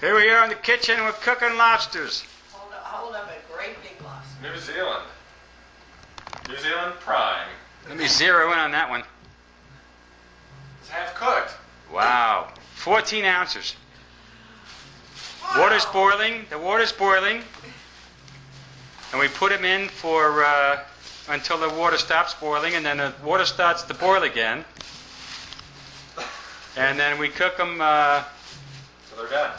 Here we are in the kitchen. We're cooking lobsters. Hold up a great big lobster. New Zealand. New Zealand prime. Let me zero in on that one. It's half cooked. Wow. 14 ounces. Wow. Water's boiling. The water's boiling. And we put them in for until the water stops boiling, and then the water starts to boil again. And then we cook them So they're done.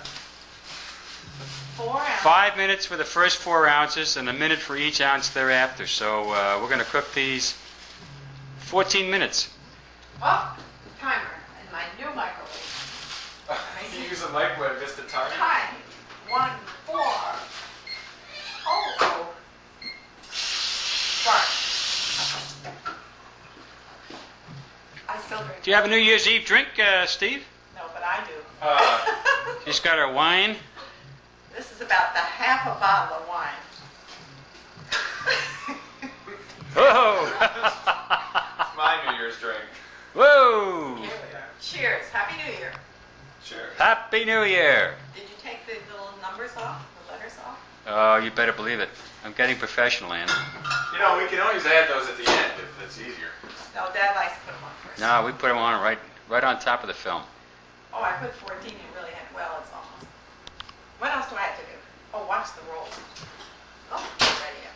4 ounces. 5 minutes for the first 4 ounces and a minute for each ounce thereafter. So we're going to cook these 14 minutes. Oh, timer in my new microwave. You use a microwave just to time it? Time. 1, 4. Oh. Start. I still drink. Do you have a New Year's Eve drink, Steve? No, but I do. She's got her wine. This is about the half a bottle of wine. Whoa! My New Year's drink. Whoa! Here we are. Cheers. Happy New Year. Cheers. Happy New Year! Did you take the little numbers off, the letters off? Oh, you better believe it. I'm getting professional, Ann. You know, we can always add those at the end if it's easier. No, Dad likes to put them on first. No, we put them on right on top of the film. Oh, I put 14 in really had, well, it's almost. What else do I have to do? Oh, watch the rolls. Oh, ready up.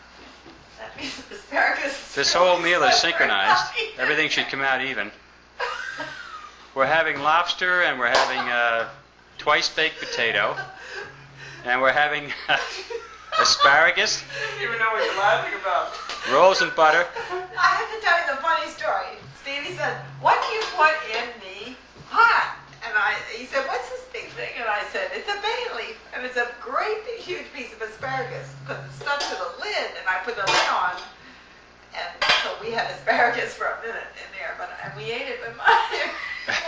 That means asparagus. This whole meal is synchronized. Everything should come out even. We're having lobster, and we're having twice baked potato, and we're having asparagus, I didn't even know what you're laughing about. rolls and butter. I have to tell you the funny story. Stevie said, "What do you put in the pot?" And he said, "What's this big thing?" And I said, "It's a bay leaf, and it's a great big huge piece of asparagus because it's stuck to the lid." And I put the lid on, and so we had asparagus for a minute in there, and we ate it with mine.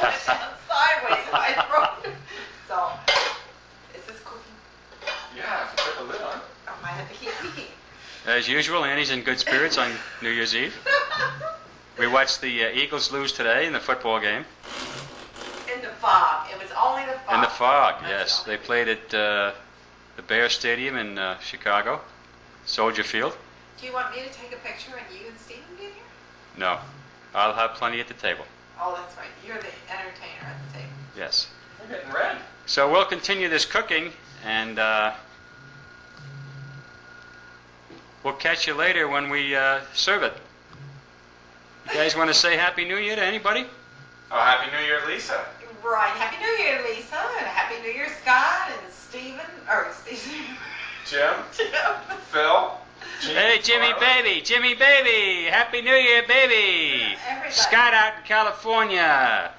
Went down sideways in my throat. So, is this cooking? Yeah, if you put the lid on. I have to keep peeking. As usual, Annie's in good spirits on New Year's Eve. We watched the Eagles lose today in the football game. In the fog. It was only the fog. In the fog, That's yes. all. They played at the Bear Stadium in Chicago, Soldier Field. Do you want me to take a picture and you and Stephen get here? No, I'll have plenty at the table. Oh, that's right. You're the entertainer at the table. Yes. We're getting red. So we'll continue this cooking, and we'll catch you later when we serve it. You guys want to say Happy New Year to anybody? Oh, Happy New Year, Lisa. Right. Happy New Year, Lisa, and Happy New Year, Scott, and Stephen, Jim. Jim. Phil. Jean, Hey, Jimmy Carla. baby, Jimmy baby, Happy New Year, baby. Everybody. Scott out in California.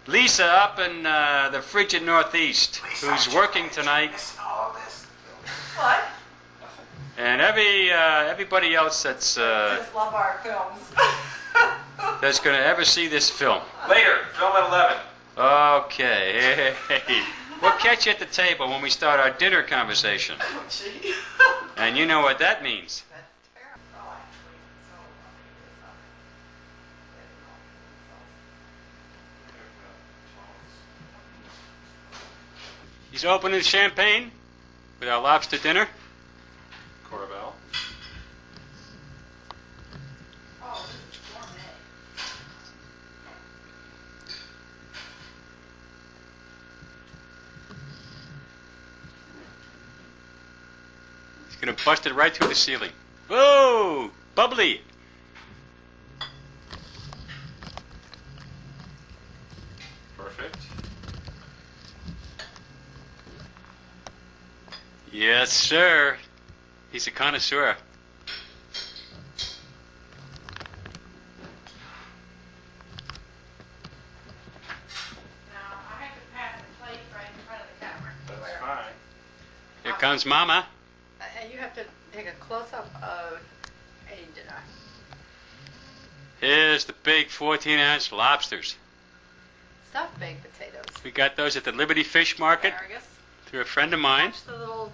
Lisa up in the frigid Northeast, who's working tonight, Listen to all this. What? and everybody else that's Just love our films. that's going to ever see this film. Later, film at 11. Okay, hey. We'll catch you at the table when we start our dinner conversation. Oh, gee. And you know what that means. That's terrible. Oh, actually, it's so He's opening champagne with our lobster dinner. Corbell. Oh, this is gourmet. He's going to bust it right through the ceiling. Whoa! Bubbly! Perfect. Yes, sir. He's a connoisseur. Now, I have to pass the plate right in front of the camera. That's fine. Here comes Mama. And you have to take a close-up of a dinner. Here's the big 14-ounce lobsters. Stuffed baked potatoes. We got those at the Liberty Fish Market Asparagus. through a friend of mine. Watch the little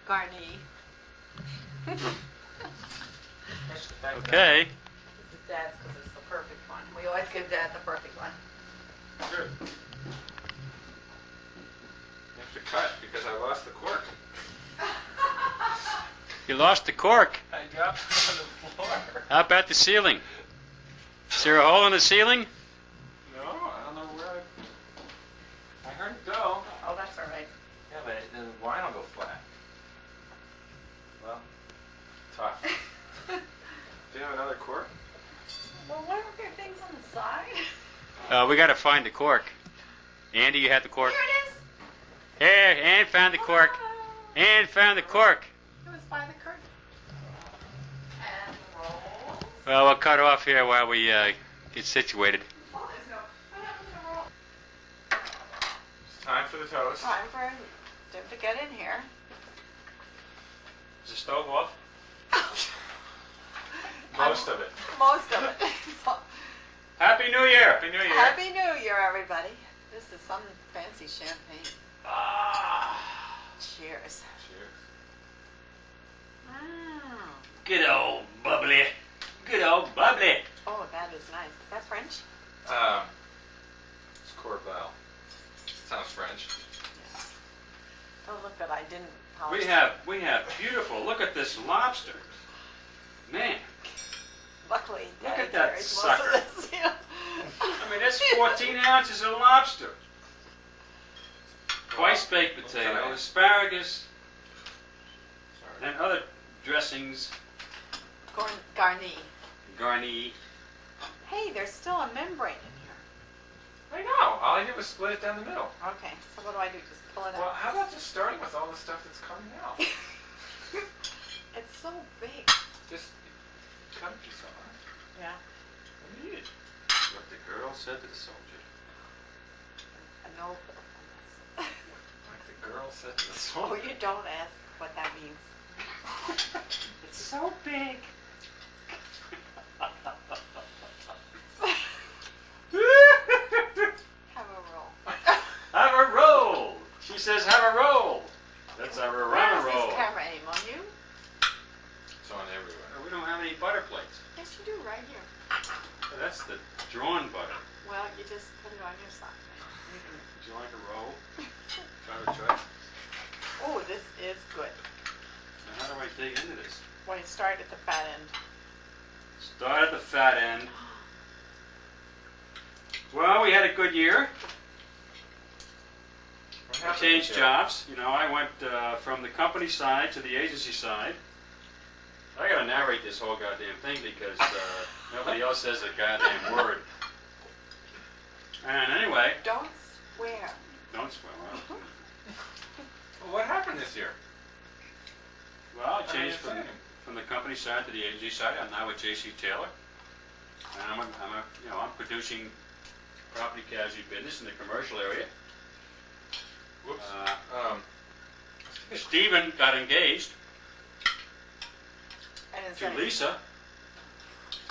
garni. Okay. This is Dad's because it's the perfect one. We always give Dad the perfect one. Good. You have to because I lost the cork. You lost the cork. I dropped it on the floor. How about the ceiling? Is there a hole in the ceiling? No, I don't know where I heard it go. Oh, that's all right. Yeah, but the wine will go flat. Well, tough. Do you have another cork? Well, why aren't there things on the side? We got to find the cork. Andy, you had the cork. Here it is. Here, Ann found the cork. Oh, Ann found the cork. it was by the curtain. And roll. Well, we'll cut off here while we get situated. Oh, there's no. What happened to the roll? It's time for the toast. Time for him to get in here. Is the stove off? Most of it. Most of it. So, Happy New Year. Happy New Year. Happy New Year, everybody. This is some fancy champagne. Ah, Cheers. Cheers. Mm. good old bubbly. Good old bubbly. Oh, that is nice. Is that French? It's Corbel. Sounds French. Yes. Oh, look that I didn't polish. We have beautiful. Look at this lobster. Man, Luckily, Look Daddy at that carries sucker. most of this. Yeah. I mean that's 14 ounces of lobster. Twice baked potato, Okay. asparagus, Sorry. and other dressings. Garni. Garni. Hey, there's still a membrane in I know. All I did was split it down the middle. here. Okay, so what do I do? Just pull it Well, out? how about just starting with all the stuff that's coming out? It's so big. Just cut it yourself. Yeah. What do you need? What the girl said to the soldier. A no. Like the girl said to the Oh, soldier. you don't ask what that means. It's so big. Have a roll. Have a roll. She says have a roll. Let's have a Where run does a roll. this camera aim on you? It's on everywhere. We don't have any butter plates. Yes, you do, right here. That's the drawn butter. Well, you just put it on your side. You can- Would you like a roll? Try to try. Oh, this is good. Now, how do I dig into this? When you start at the fat end. Start at the fat end. Well, we had a good year. What I happened changed this year? jobs. You know, I went from the company side to the agency side. I gotta narrate this whole goddamn thing because nobody else says a goddamn word. And anyway, Don't swear. don't swear. Well, Well, what happened this year? I changed I understand. from the company side to the agency side. I'm now with J.C. Taylor, and I'm producing property casualty business in the commercial area. Whoops. Stephen got engaged And it's to gonna- Lisa.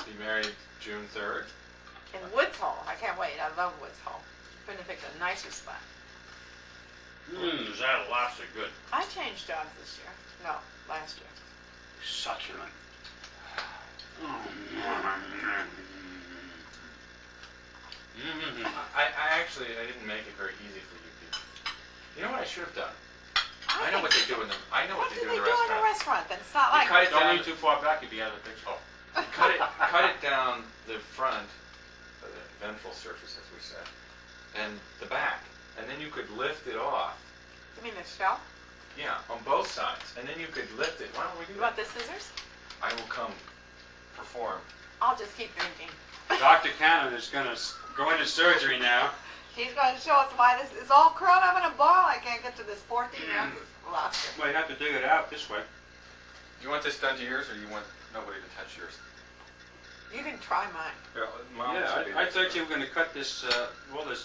He married June 3rd. in Woods Hole. I can't wait. I love Woods Hole. Couldn't have picked a nicer spot. Is that lobster good? I changed jobs this year. No, last year. Succulent. I didn't make it very easy for you people. You know what I should have done? I know what they do in the. I know what they do in the do in restaurant. a restaurant? Then it's not like cut it Don't down. lean too far back, you'll be out of the picture. Cut it down the front, the ventral surface, as we said, and the back, and then you could lift it off. You mean the shell? Yeah, on both sides, and then you could lift it. Why don't we do You that? want the scissors? I will come perform. I'll just keep drinking. Dr. Cannon is going to go into surgery now. He's going to show us why this is all curled up in a ball. I can't get to this 14 ounces of lobster. Well, you have to dig it out this way. Do you want this done to yours, or you want nobody to touch yours? You can try mine. Yeah, mine Yeah, should be I this thought way. you were going to cut this,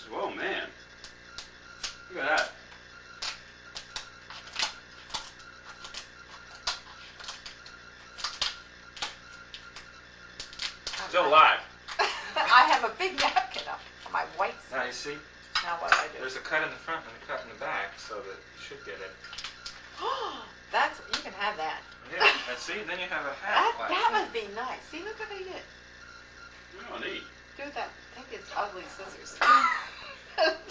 whoa, man. Look at that. Still alive. I have a big napkin up on my white Now side. you see, Now what do I do? there's a cut in the front and a cut in the back, so that you should get it. That's, you can have that. Yeah, and see, then you have a half. That would be nice. See, look what I did. Oh, neat. Do that. Take his ugly scissors.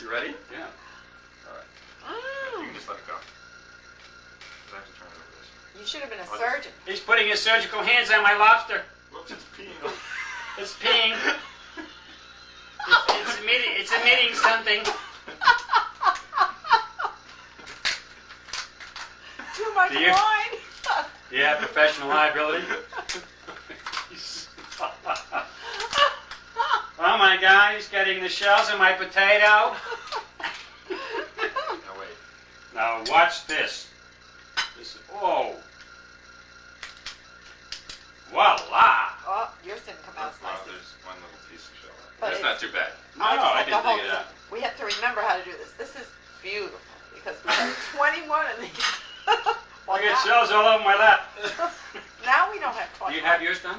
You ready? Yeah. All right. You Mm. can just let it go. You should have been a surgeon. He's putting his surgical hands on my lobster. Whoops, it's peeing. It's peeing. It's emitting something. Too much Do you- wine. Yeah, professional liability. Oh my God, he's getting the shells of my potato. Now wait. Now watch this. Oh. Voila. Oh, yours didn't come out Well, nice. there's one little piece of shell. But That's it- not too bad. No, I just I had to didn't hold dig it out. We have to remember how to do this. This is beautiful because we have 21 of these. Well, I get now, shells all over my lap. now we don't have 21. Do you have yours done?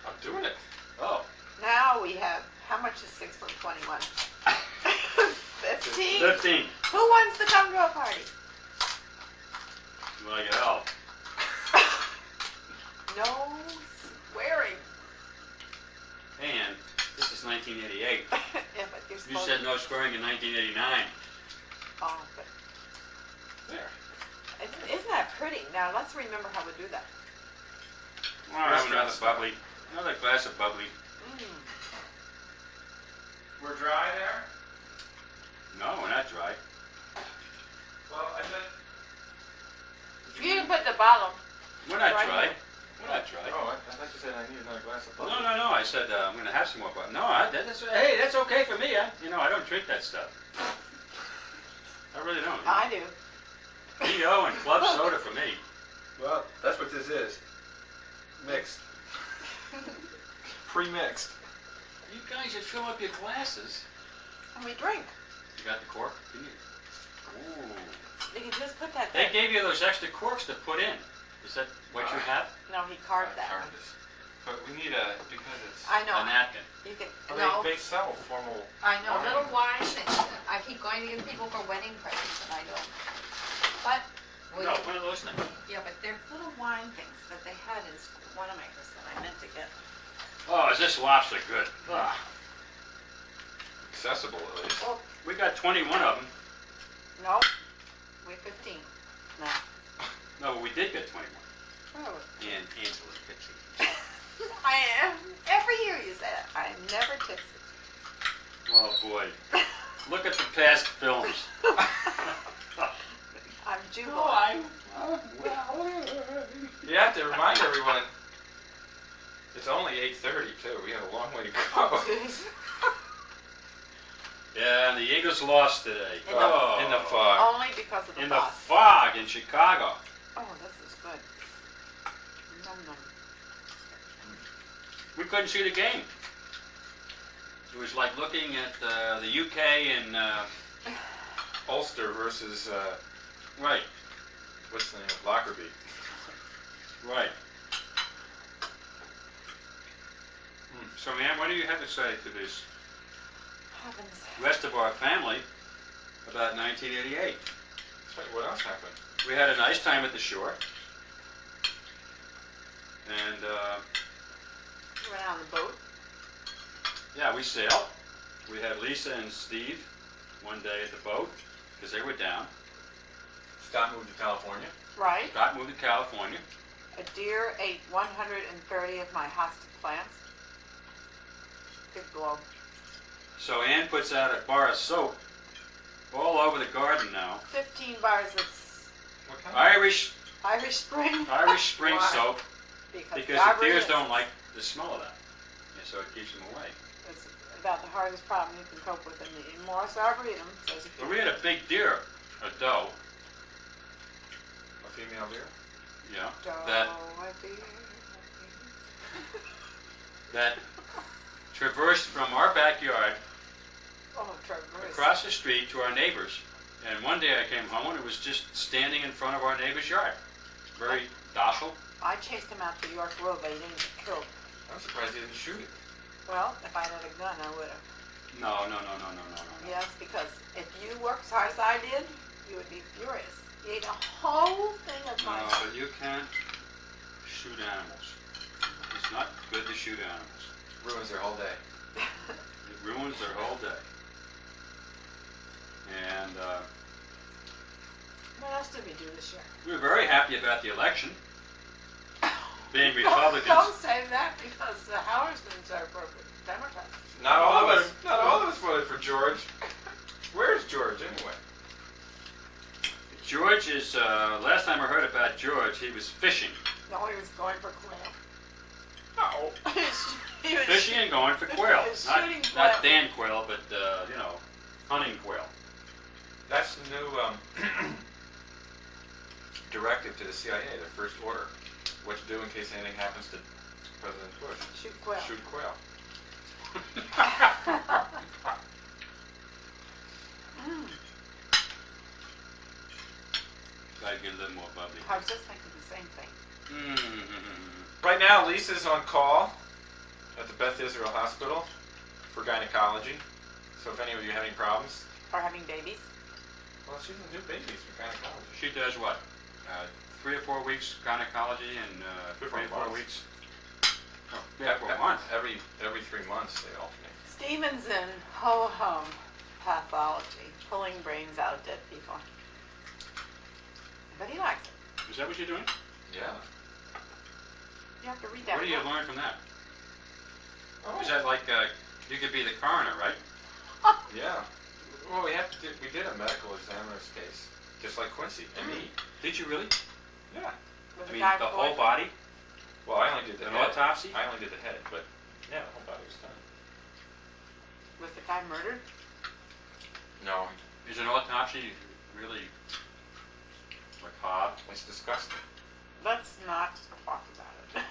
I'm doing it. Oh. Now we have, how much is 6 from 21? 15? 15. Who wants to come to a party? Will I get help? No swearing. And this is 1988. Yeah, but you're You supposed said no swearing in 1989. Oh, but There. isn't that pretty? Now let's remember how we do that. All right, another bubbly. Another glass of bubbly. Mm. We're dry there? No, we're not dry. Well, I bet. You can put the bottle. We're not Right dry. here. We're not dry. Oh, I thought you said I need another glass of No, bubbly. no. I said I'm going to have some more bubbly. No, hey, that's okay for me. I don't drink that stuff. I really don't. I do. P.O. and club soda for me. Well, that's what this is. Mixed. Pre-mixed. You guys should fill up your glasses. And we drink. You got the cork? Didn't you? Ooh. You can just put that They there. gave you those extra corks to put in. Is that what you have? No, he carved that. Carved this. But we need a, because it's. I know. A napkin. You can, Well, no. they sell formal. I know. wine. Little wine things that I keep going to give people for wedding presents and I don't. But, No, one of those things. yeah, but they're little wine things that they had in Wanamaker's that I meant to get. Oh, is this lobster good? Ah, Accessible, at least. we got 21 of them. No. We're 15. No. No, but we did get 21. Oh. And Angela's tipsy. I am. Every year you say that. I'm never tipsy. Oh boy. Look at the past films. I'm jubilant. Well. You have to remind everyone, it's only 8:30 too. We have a long way to go. Yeah, and the Eagles lost today. In the- Oh. In the fog. Only because of the In the bus. fog in Chicago. Oh, this is good. Num num. We couldn't see the game. It was like looking at the UK and Ulster versus, right, what's the name of Lockerbie. right. So, ma'am, what do you have to say to this Heavens. rest of our family about 1988? Tell you what else happened. We had a nice time at the shore, and You went on the boat. yeah, we sailed. We had Lisa and Steve one day at the boat because they were down. Scott moved to California. Right. Scott moved to California. A deer ate 130 of my hostas plants. Big globe. So Ann puts out a bar of soap all over the garden now. 15 bars of What kind Irish Spring. Spring Why? soap because the Barbara deers is- don't like the smell of that, and so it keeps them away. It's about the hardest problem you can cope with in the Morris Arboretum. Says if you But we had a big deer, a doe, A female deer? yeah, Doe, that a deer, that traversed from our backyard Oh, Traverse. across the street to our neighbors. And one day I came home and it was just standing in front of our neighbor's yard. Very docile. I chased him out to York Road, but he didn't get killed. I'm surprised he didn't shoot it. Well, if I had a gun, I would have. No. Yes, because if you worked as hard as I did, you would be furious. You ate a whole thing of No, mine. but you can't shoot animals. It's not good to shoot animals. Ruins their whole day. It ruins their whole day. And What else did we do this year? we were very happy about the election. being Don't Republicans. say that because the Howersons are Democrats. Not all of us voted for George. Where's George anyway? George is, last time I heard about George, he was fishing. No, he was going for quail. No. He was Fishing and going for quail. He was Not, shooting not quail. Dan Quail, but, hunting quail. That's the new directive to the CIA, their first order. What to do in case anything happens to President Bush. Shoot quail. Shoot quail. Try to get a little more bubbly. I was just thinking the same thing. Right now, Lisa's on call at the Beth Israel Hospital for gynecology. So if any of you have any problems, Or having babies. well, she doesn't do babies for gynecology. She does what? 3 or 4 weeks gynecology and 3 or 4 months. weeks. Oh, yeah, 4 months. Every 3 months they alternate. Stevens in ho-hum pathology, pulling brains out of dead people. But he likes it. Is that what you're doing? Yeah. You have to read that What do you book. learn from that? Oh. Is that like you could be the coroner, right? Yeah. Well, we did a medical examiner's case, just like Quincy and me. Did you really? Yeah. With I a mean, guy the with whole poison. body? Well, I only did the An head. autopsy? I only did the head, but yeah, the whole body was done. Was the guy murdered? No, Is an autopsy really macabre? it's disgusting. Let's not talk about it.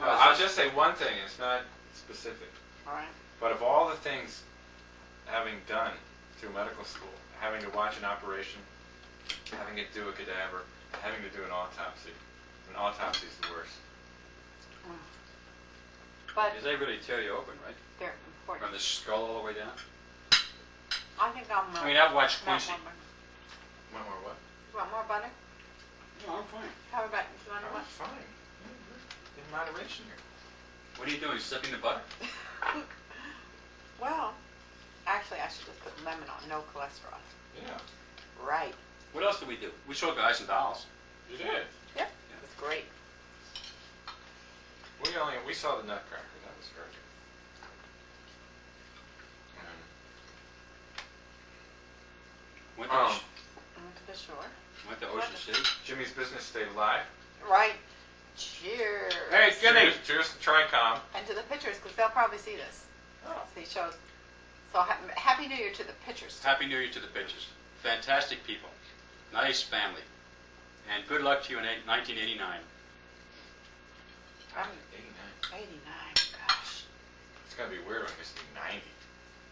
I'll just say one thing. It's not specific, All right. but of all the things having done through medical school, having to watch an operation, having to do a cadaver, having to do an autopsy is the worst. But Because they really tear you open, right? they're From important. the skull all the way down. I think I'll I mean, I've watched want Quincy. more butter. One more what? You want more butter? No, I'm fine. How about you want I'm more? fine. In moderation here. What are you doing? Sipping the butter? Well, actually, I should just put lemon on. No cholesterol. Yeah. Right. What else did we do? We saw Guys and Dolls. You did. Yep. It's great. We saw the Nutcracker. That was great. Went to, Um, Went to the shore. went to Ocean City. Jimmy's Business stayed alive. Right. Cheers. Hey, Jimmy! Cheers to Tricom. And to the pictures, because they'll probably see this. Oh. See shows. So happy New Year to the pictures. Happy New Year to the pitchers. Fantastic people. Nice family. And good luck to you in 1989. 89. 89. Gosh. It's gonna be weird when I see 90.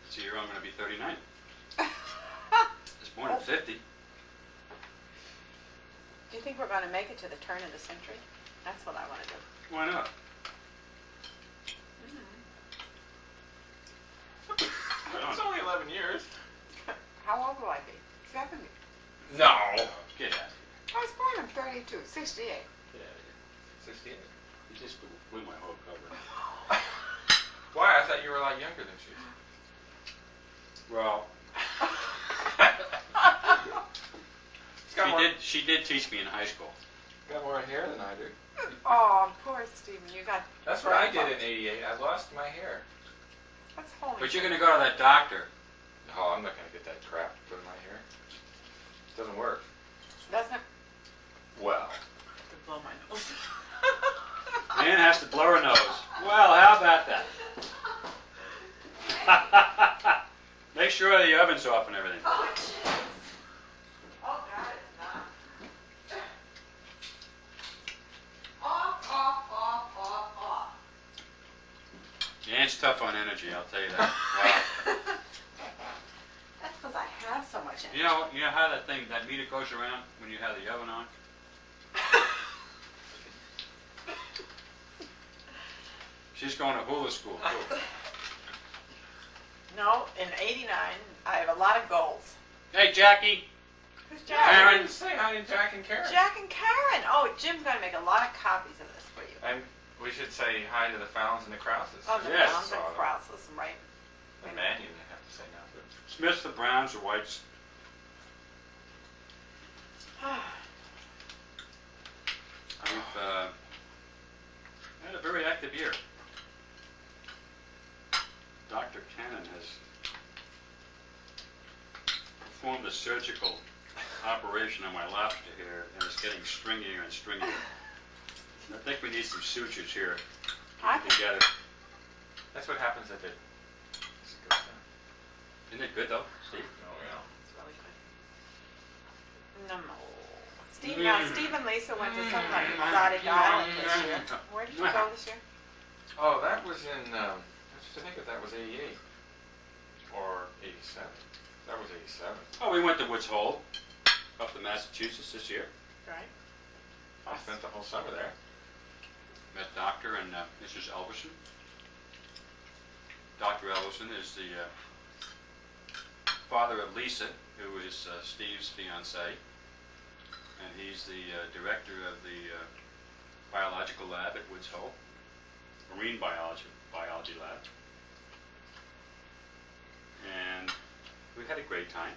So you're only going to be 39. It's more than 50. Do you think we're going to make it to the turn of the century? That's what I want to do. Why not? It's only 11 years. How old will I be? 70. No. Get out of I was born in 32, 68. here. Get out of here. 68. You just blew my whole cover. Why? I thought you were a lot younger than she is. Well, she did teach me in high school. Got more hair than I do. Oh, poor Stephen. You got. That's what I did in '88. I lost my hair. That's holy. But you're going to go to that doctor. Oh, I'm not gonna get that crap put in my hair. Doesn't work. Doesn't it? Well. To blow my nose. Man has to blow her nose. Well, how about that? Make sure the oven's off and everything. Oh, jeez. Oh, God, it's not. Off. Ann's tough on energy, I'll tell you that. Wow. That's because I have so much in it. You know how that meter goes around when you have the oven on? She's going to hula school, too. No, in '89, I have a lot of goals. Hey, Jackie. Who's Yeah, Jack? I Karen. didn't say hi to Jack and Karen. Jack and Karen. Oh, Jim's going to make a lot of copies of this for you. We should say hi to the Fallons and the Krauses. Oh, the Yes. Browns and Krauses, right? The man you have to say now too. Smiths, the Browns, the Whites. We've had a very active year. Dr. Cannon has performed a surgical operation on my lobster here, and it's getting stringier and stringier. I think we need some sutures here together. That's what happens at the. Isn't it good though, Steve? Oh yeah. It's really good. No. Steve and Lisa went to some like exotic island this year. Where did you go this year? Oh, that was in. I think that was '88 or '87. That was '87. Oh, we went to Woods Hole, up to Massachusetts this year. Right. I spent the whole summer there. Met Dr. and Mrs. Elverson. Dr. Elverson is the father of Lisa, who is Steve's fiancée, and he's the director of the biological lab at Woods Hole, marine biology lab. And we had a great time.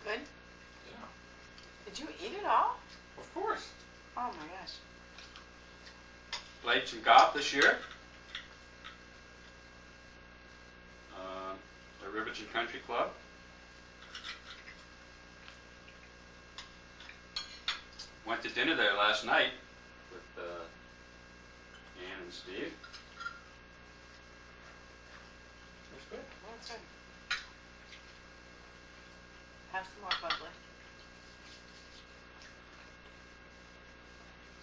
Good. Yeah. Did you eat it all? Of course. Oh my gosh. Played some golf this year. The Riverton Country Club. Went to dinner there last night with Ann and Steve. That's good. That's good. Have some more bubbly.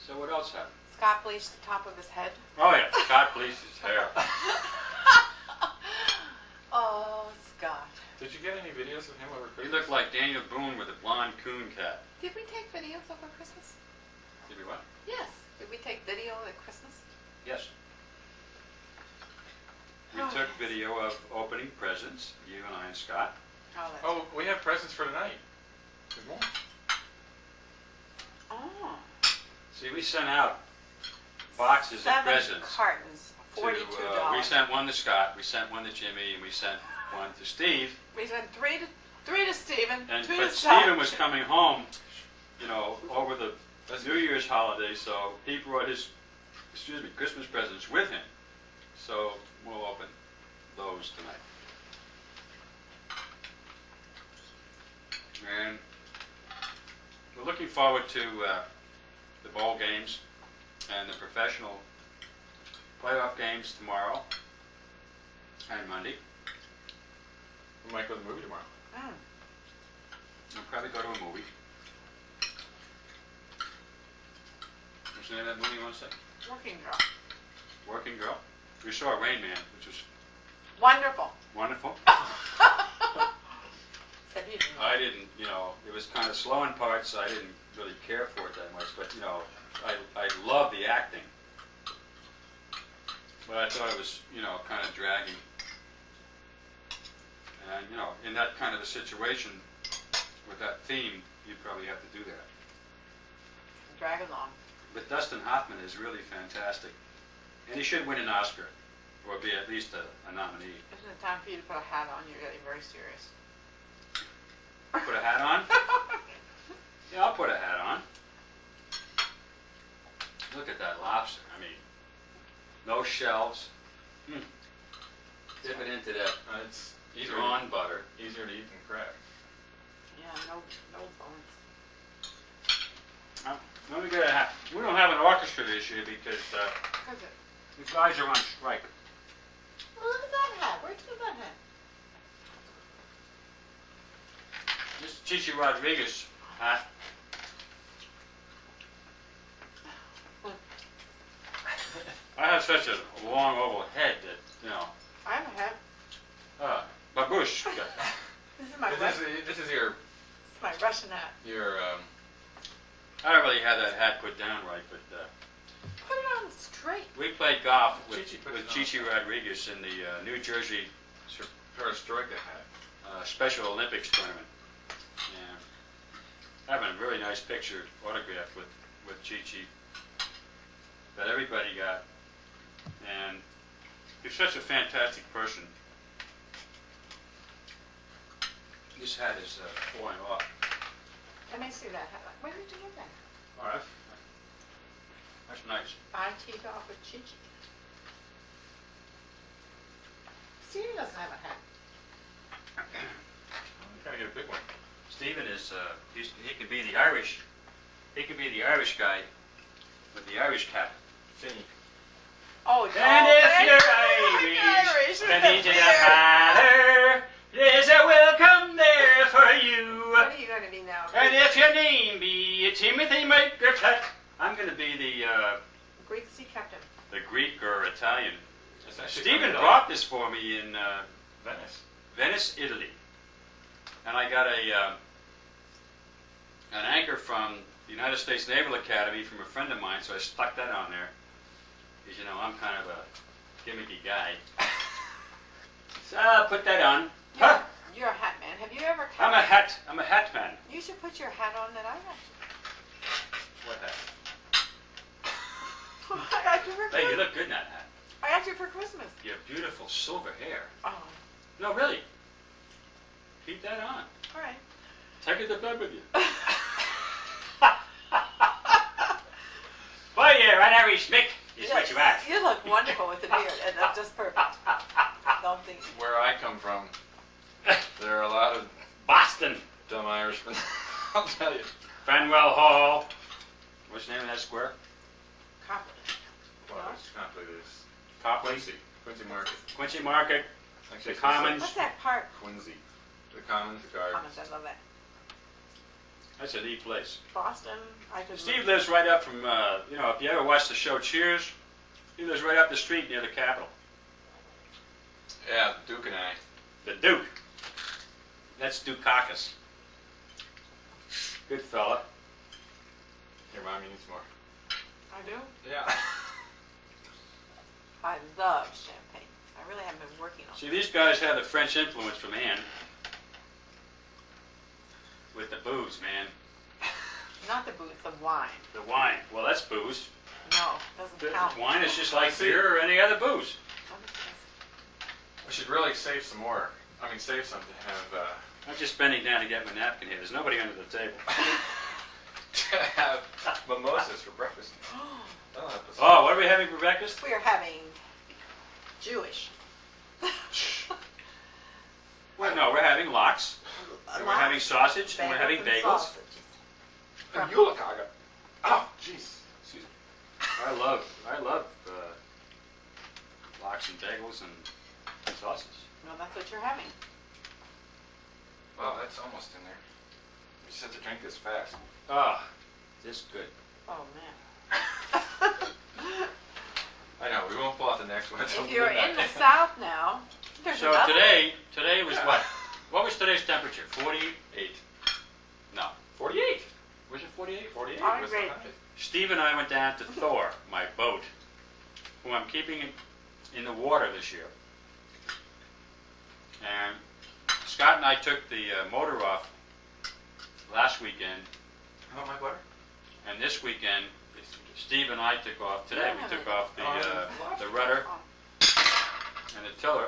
So what else happened? Scott bleached the top of his head. Oh yeah, Scott bleached his hair. Oh, Scott. Did you get any videos of him over He Christmas? looked like Daniel Boone with a blonde coon cap. Did we take videos over Christmas? Did we what? Yes. Did we take video at Christmas? Yes. We Oh, took yes. video of opening presents, you and I and Scott. Oh, that's Oh, we have presents for tonight. Good morning. Oh. See, we sent out boxes of 7 presents. cartons. $42. We sent one to Scott, we sent one to Jimmy, and we sent one to Steve. We sent three to Stephen, And 2 to but Scott. Stephen was coming home, you know, over the New Year's holiday, so he brought his, Christmas presents with him. So we'll open those tonight. And we're looking forward to the bowl games and the professional playoff games tomorrow and Monday. We might go to the movie tomorrow. Mm. We'll probably go to a movie. What's the name of that movie you want to say? Working girl. Working Girl. We saw Rain Man, which was Wonderful. wonderful. Said you didn't. I didn't, you know, it was kind of slow in parts, so I didn't really care for it that much, but, you know, I love the acting. But I thought it was, you know, kind of dragging. And, you know, in that kind of a situation, with that theme, you'd probably have to do that. Drag along. But Dustin Hoffman is really fantastic. And he should win an Oscar, or be at least a nominee. Isn't it time for you to put a hat on? You're getting very serious. Put a hat on? Yeah, I'll put a hat on. Look at that lobster. I mean, no shells. Dip it into that It's drawn butter. easier to eat than crab. Yeah, no bones. Let me get a hat. We don't have an orchestra this year because How's it? the guys are on strike. Well, look at that hat. Where'd you get that hat? This is Chichi Rodriguez hat. I have such a long oval head that, you know, I have a hat. baboosh. This is my This is your Russian hat. I don't really have that hat put down right, but Put it on straight. we played golf with Chichi puts it on. Chichi Rodriguez in the New Jersey perestroika hat. Special Olympics tournament. Yeah. Having a very nice picture autographed with Chichi that everybody got. And he's such a fantastic person. This hat is falling off. Let me see that. Where did you get that? All right. That's nice. I teed off with Chichi. Stevie doesn't have a hat. I'm trying to get a big one. Stephen is, he could be the Irish, he could be the Irish guy with the Irish cap. Sing. Oh, And if you're Irish, come into the parlor, there's a welcome there for you. What are you going to be now? And if your name be Timothy McGurtut, I'm going to be the Greek sea captain. Greek or Italian. It's actually Stephen from Italy. brought this for me in Venice. Venice, Italy. And I got an anchor from the United States Naval Academy from a friend of mine, so I stuck that on there. Because, you know, I'm kind of a gimmicky guy. So I'll put that on. Huh? You're a hat man. Have you ever I'm a hat man. You should put your hat on that I got What hat? you. I got you for Hey, Christmas. you look good in that hat. I got you for Christmas. You have beautiful silver hair. Oh, No, really. Keep that on. all right. Take it to bed with you. Boy, you're an Irish Mick, is what you are. You look wonderful with the beard, and that's just perfect. Don't think. Where I come from, there are a lot of Boston. dumb Irishmen. I'll tell you. Fanwell Hall. What's the name of that square? Copper. Well, it's complicated. It's Copley. Quincy Market. Quincy Market. Actually, The it's Commons. What's that park? Quincy. The Commons, the Gardens. Commons, I love that. That's a neat place. Boston. I could. Steve lives right up from, you know, if you ever watch the show Cheers, he lives right up the street near the Capitol. Yeah, Duke and I. The Duke. That's Dukakis. Good fella. Your mommy needs more. I do. Yeah. I love champagne. I really haven't been working on it. See, these guys have the French influence from Anne. With the booze, man. Not the booze, the wine. The wine. Well, that's booze. No, doesn't count. Wine is just like beer or any other booze. We should really save some more. I mean, save some to have, I'm just bending down to get my napkin here. There's nobody under the table. to have mimosas for breakfast. That'll help us. Oh, what are we having for breakfast? We are having Jewish. Well, no, we're having lox, and we're having sausage, and we're having bagels. And Yulakaga. Oh, jeez. Excuse me. I love lox and bagels and sausage. No, that's what you're having. Well, that's almost in there. You just have to drink this fast. Ah, this good. Oh man. I know, we won't pull out the next one until If you're in midnight. the South now, there's So another. today was what? What was today's temperature? 48. No, 48. Was it 48? 48 All was right. the high. Steve and I went down to Thor, my boat, who I'm keeping in the water this year. And Scott and I took the motor off last weekend, Oh, my butter? and this weekend, Steve and I took off today. We took off the rudder Oh, and the tiller,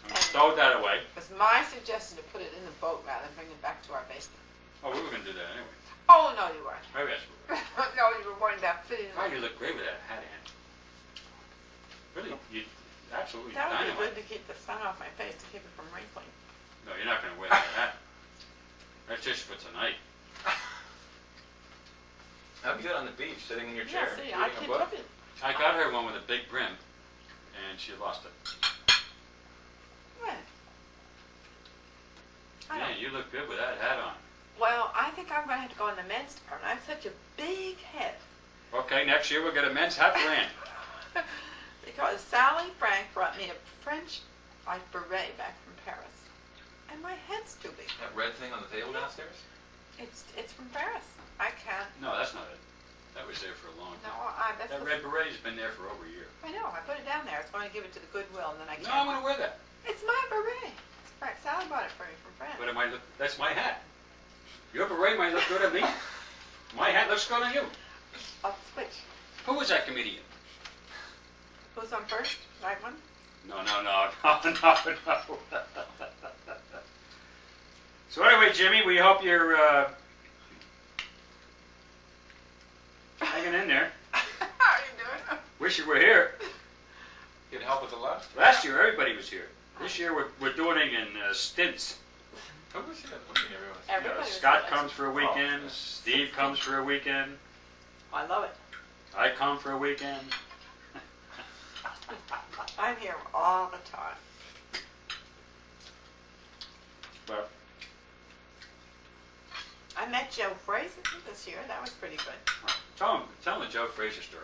and we stowed that away. it was my suggestion to put it in the boat rather than bring it back to our basement. Oh, we were going to do that anyway. Oh no, you weren't. Maybe that's what No, you were worried about fitting it Oh, in. you look great with that hat, Ann. Really, you absolutely That would be dynamite. good to keep the sun off my face to keep it from wrinkling. No, you're not going to wear that hat. That's just for tonight. That'd be good on the beach, sitting in your chair, Yeah, see, I reading a keep book. looking. I got her one with a big brim, and she lost it. What? I Yeah, don't. you look good with that hat on. Well, I think I'm going to have to go in the men's department. I have such a big head. Okay, next year we'll get a men's hat for Ann. Because Sally Frank brought me a French like beret back from Paris. And my head's too big. That red thing on the table downstairs? It's from Paris. I can't. No, that's not it. That was there for a long No, time. that's That the- red beret's been there for over a year. I know. I put it down there. I was going to give it to the Goodwill, and then I No, can't. I'm going to wear that. It's my beret. It's right. Sally bought it for me from France. But it might look, that's my hat. Your beret might look good on me. My hat looks good on you. I'll switch. Who was that comedian? Who's on first? Right one? No. So anyway, Jimmy, we hope you're hanging in there. How are you doing? Wish you were here. Get help with the left? Last year, everybody was here. This year, we're doing it in stints. Who was here? I think everyone was here. Everybody was Scott here. comes for a weekend. Oh. Steve comes for a weekend. I love it. I come for a weekend. I'm here all the time. But I met Joe Fraser this year. That was pretty good. tell him the Joe Frazier story.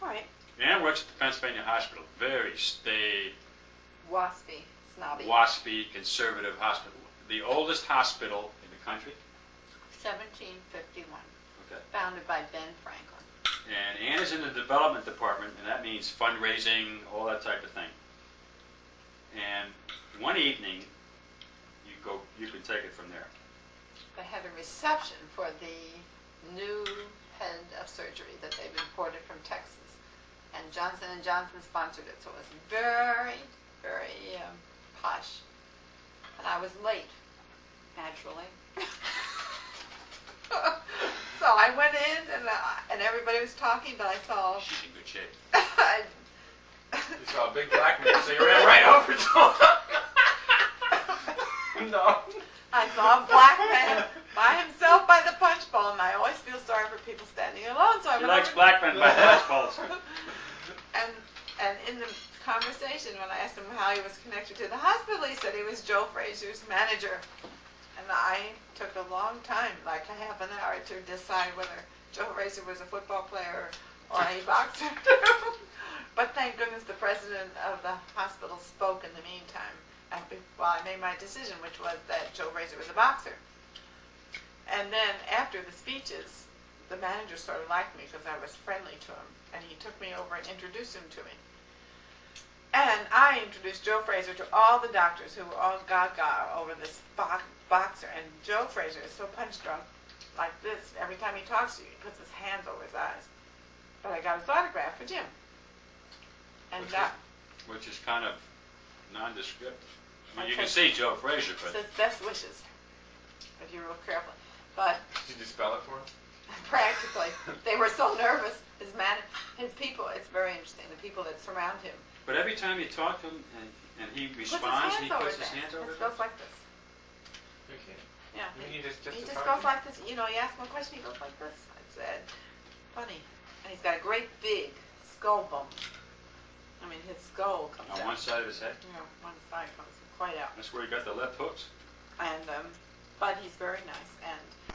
All right. Ann works at the Pennsylvania Hospital. Very staid, Waspy, snobby. waspy, conservative hospital. The oldest hospital in the country. 1751. Okay. Founded by Ben Franklin. And Ann is in the development department, and that means fundraising, all that type of thing. And one evening, you can take it from there. They had a reception for the new head of surgery that they've imported from Texas. And Johnson & Johnson sponsored it, so it was very, very posh. And I was late, naturally. So I went in, and everybody was talking, but I saw... She's in good shape. You saw a big black man, so you ran right over to him. No. I saw a black man by himself by the punch bowl, and I always feel sorry for people standing alone, so I She went likes over black men by punch bowls. And in the conversation, when I asked him how he was connected to the hospital, he said he was Joe Frazier's manager. And I took a long time, like a half an hour, to decide whether Joe Frazier was a football player or a boxer. But thank goodness the president of the hospital spoke in the meantime, while I made my decision, which was that Joe Frazier was a boxer. And then after the speeches, the manager sort of liked me because I was friendly to him, and he took me over and introduced him to me. And I introduced Joe Frazier to all the doctors who were all gaga over this boxer. And Joe Frazier is so punch drunk, like this. Every time he talks to you, he puts his hands over his eyes. But I got his autograph for Jim. And Which is kind of nondescript. I mean, you Okay. can see Joe Frazier, it but says best wishes, if you're real careful. But Did you spell it for him? practically, they were so nervous. His people, it's very interesting, the people that surround him. but every time you talk to him and he Puts his responds, hands he over puts his his hands over It his goes like this. You can't. Yeah. You mean He just just to goes talk like this. You know, you ask him a question, he goes like this. It's funny. And he's got a great big skull bone. I mean, his skull comes on out. one side of his head. You know, one side comes quite out. That's where he got the left hooks. And but he's very nice. And